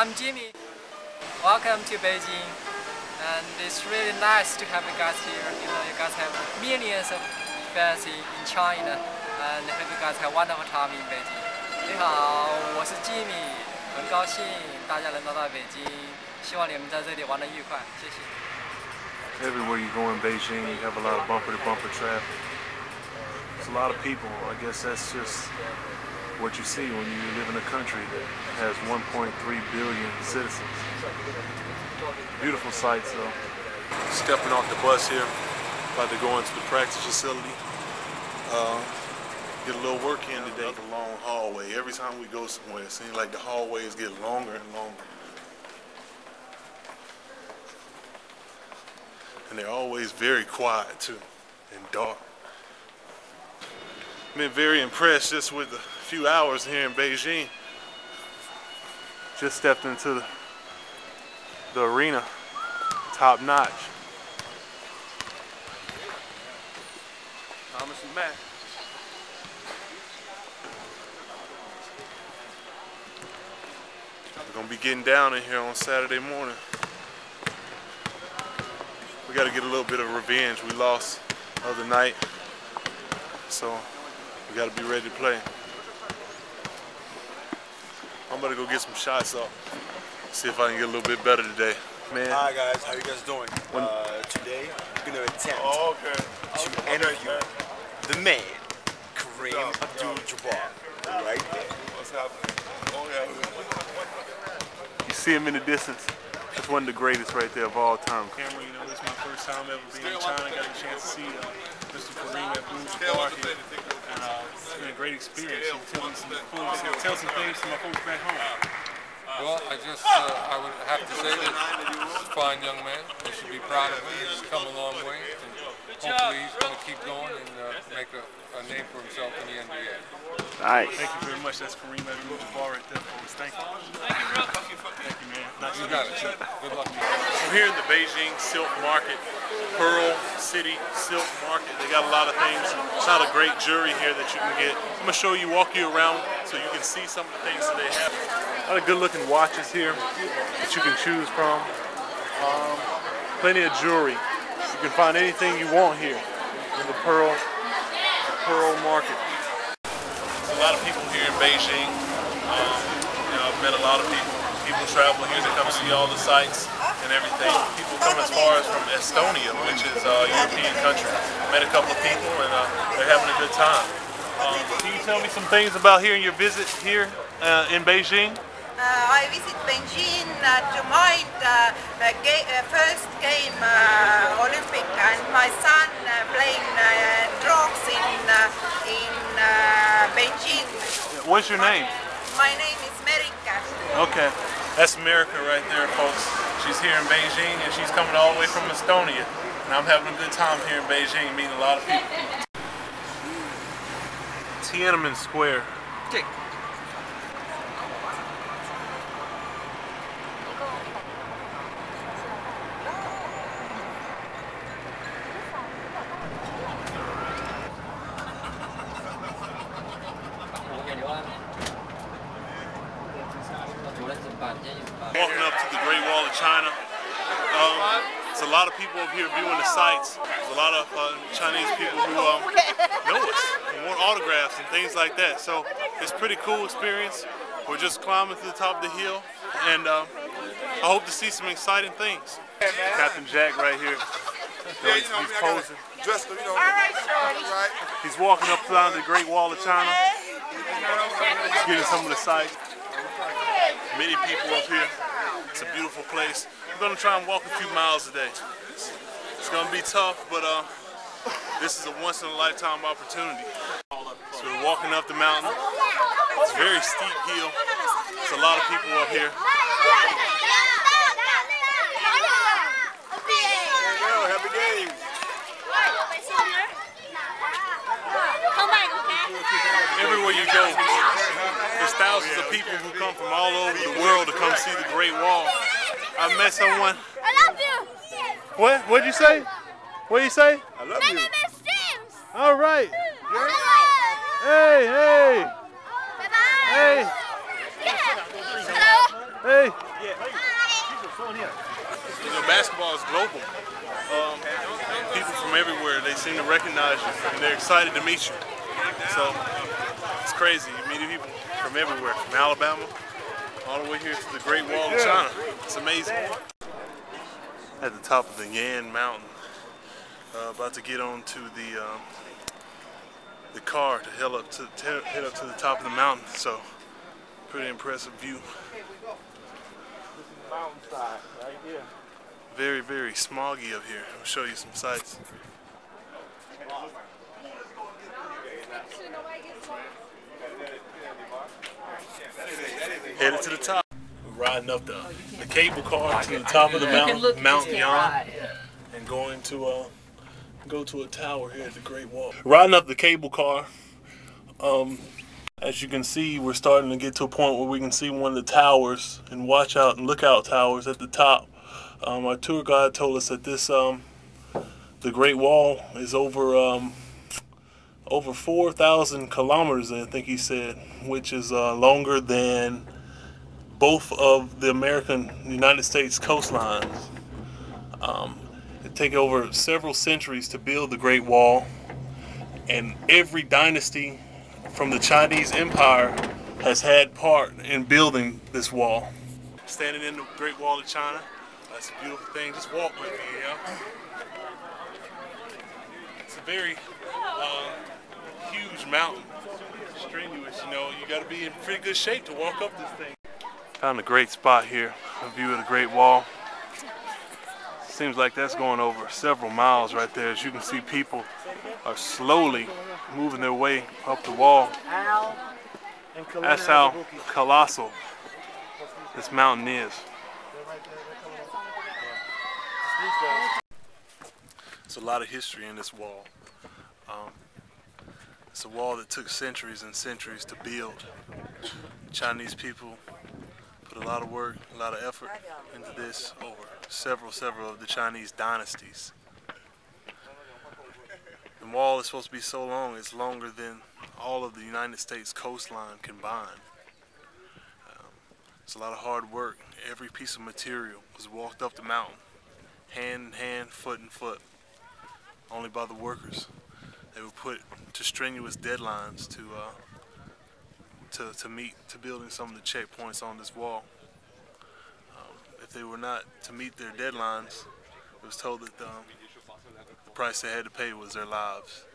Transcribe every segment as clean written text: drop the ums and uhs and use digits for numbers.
I'm Jimmy. Welcome to Beijing, and it's really nice to have you guys here. You know, you guys have millions of fans in China, and hope you guys have wonderful time in Beijing. 你好，我是 Jimmy， 很高兴大家能到北京，希望你们在这里玩得愉快，谢谢。 Everywhere you go in Beijing, you have a lot of bumper-to-bumper traffic. It's a lot of people. I guess that's just what you see when you live in a country that has 1.3 billion citizens. Beautiful sights, though. Stepping off the bus here, about to go into the practice facility. Get a little work in today. A long hallway. Every time we go somewhere, it seems like the hallways get longer and longer. And they're always very quiet too, and dark. Been very impressed just with the few hours here in Beijing. Just stepped into the arena, top notch. Thomas and Matt. We're gonna be getting down in here on Saturday morning. We gotta get a little bit of revenge. We lost the other night, so we gotta be ready to play. I'm about to go get some shots up. See if I can get a little bit better today. Man. Hi guys, how you guys doing? Today we're gonna attempt to interview the man, Kareem Abdul-Jabbar, right there. What's happening? Oh, yeah. You see him in the distance. It's one of the greatest right there of all time. Camera, you know, this is my first time ever being in China. Got a chance to see Mr. Kareem Abdul-Jabbar here, and it's been a great experience. Tell some things to my folks back home. Well, I would have to say that he's a fine young man. They should be proud of him. He's come a long way, and hopefully he's going to keep going and make a name for himself in the NBA. Nice. Thank you very much. That's Kareem Abdul-Jabbar right there, folks. Thank you. Thank you, bro. Thank you, man. Nice You got it. Good luck to you. I'm here in the Beijing Silk Market, Pearl City Silk Market. They got a lot of things. It's not a great jewelry here that you can get. I'm gonna show you, walk you around so you can see some of the things that they have. A lot of good-looking watches here that you can choose from. Plenty of jewelry. You can find anything you want here in the Pearl Market. There's a lot of people here in Beijing. You know, I've met a lot of people. People travel here to come see all the sights and everything. People come as far as from Estonia, which is a European country. Met a couple of people and they're having a good time. Can you tell me some things about here in your visit here in Beijing? I visit Beijing to my first game Olympic, and my son playing drugs in Beijing. What's your name? My name is Merika. Okay, that's America right there, folks. She's here in Beijing and she's coming all the way from Estonia. And I'm having a good time here in Beijing, meeting a lot of people. Tiananmen Square. Okay. Walking up to the Great Wall of China. There's a lot of people up here viewing the sights. There's a lot of Chinese people who know us and want autographs and things like that. So it's a pretty cool experience. We're just climbing to the top of the hill, and I hope to see some exciting things. Captain Jack right here. He's posing. He's walking up down the Great Wall of China. He's getting some of the sights. Many people up here. It's a beautiful place. We're gonna try and walk a few miles a day. It's gonna be tough, but this is a once-in-a-lifetime opportunity. So we're walking up the mountain. It's a very steep hill. There's a lot of people up here. Happy days. Everywhere you go, there's thousands of people who come from all over the world to come see the Great Wall. I met someone. I love you. What? What'd you say? What'd you say? I love My you. name is James. All right. Hello. Hey, hey. Bye bye. Hey. Yeah. Hello. Hey. You know, basketball is global. People from everywhere, they seem to recognize you, and they're excited to meet you. So it's crazy. You meet people from everywhere, from Alabama all the way here to the Great Wall of China. It's amazing. At the top of the Yan Mountain, about to get onto the car to head up to the top of the mountain. So pretty impressive view. Mountainside right here. Very, very smoggy up here. I'll show you some sights. Headed to the top. We're riding up the cable car to the top of the mountain, Mount Yan, and going to go to a tower here at the Great Wall. Riding up the cable car. As you can see, we're starting to get to a point where we can see one of the towers and watch out and lookout towers at the top. Our tour guide told us that this the Great Wall is over 4,000 kilometers, I think he said, which is longer than both of the United States coastlines. It took over several centuries to build the Great Wall, and every dynasty from the Chinese Empire has had part in building this wall. Standing in the Great Wall of China, that's a beautiful thing. Just walk with me, you know. It's a very huge mountain, strenuous, you know. You got to be in pretty good shape to walk up this thing. Found a great spot here, a view of the Great Wall. Seems like that's going over several miles right there. As you can see, people are slowly moving their way up the wall. That's how colossal this mountain is. There's a lot of history in this wall. It's a wall that took centuries and centuries to build. Chinese people put a lot of work, a lot of effort into this over several of the Chinese dynasties. The wall is supposed to be so long, it's longer than all of the United States coastline combined. It's a lot of hard work. Every piece of material was walked up the mountain, hand in hand, foot in foot, only by the workers. They were put to strenuous deadlines to building some of the checkpoints on this wall. If they were not to meet their deadlines, it was told that the price they had to pay was their lives.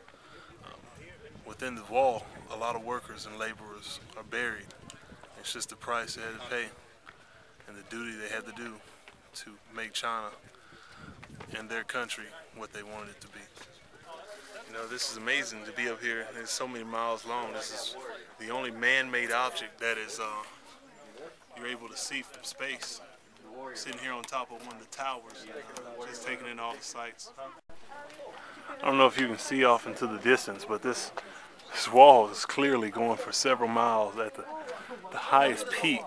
Within the wall, a lot of workers and laborers are buried. It's just the price they had to pay and the duty they had to do to make China and their country what they wanted it to be. You know, this is amazing to be up here. It's so many miles long. This is the only man-made object that is you're able to see from space. Sitting here on top of one of the towers, just taking in all the sights. I don't know if you can see off into the distance, but this wall is clearly going for several miles at the highest peak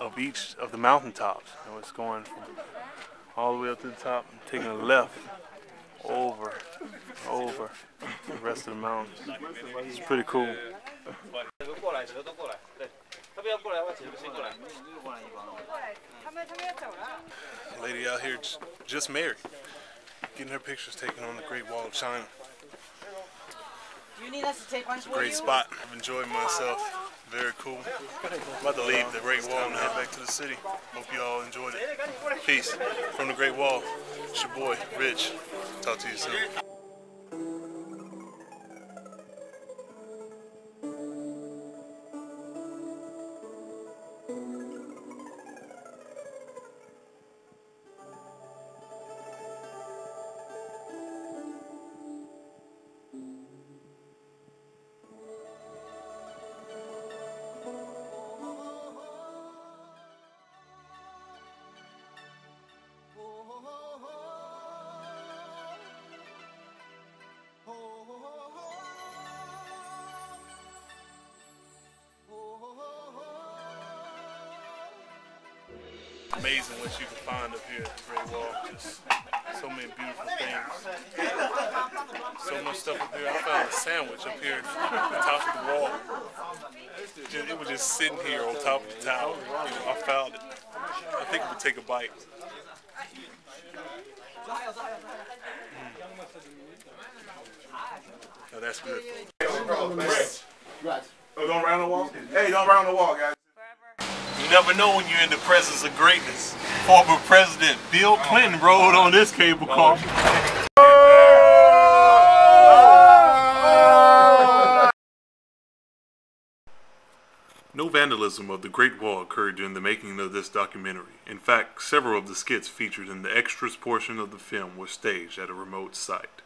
of each of the mountaintops. You know, it's going from all the way up to the top and taking a left over the rest of the mountains. It's pretty cool. A lady out here just married, getting her pictures taken on the Great Wall of China. It's a great spot. I've enjoyed myself. Very cool. I'm about to leave the Great Wall and head back to the city. Hope you all enjoyed it. Peace from the Great Wall. It's your boy, Rich. Talk to you soon. Amazing what you can find up here at the Great Wall. Just so many beautiful things. So much stuff up here. I found a sandwich up here at the top of the wall. It was just sitting here on top of the tower. You know, I found it. I think we'll take a bite. Oh, that's good. Oh, don't round the wall? Hey, don't round the wall, guys. You never know when you're in the presence of greatness. Former President Bill Clinton rode on this cable car. No vandalism of the Great Wall occurred during the making of this documentary. In fact, several of the skits featured in the extras portion of the film were staged at a remote site.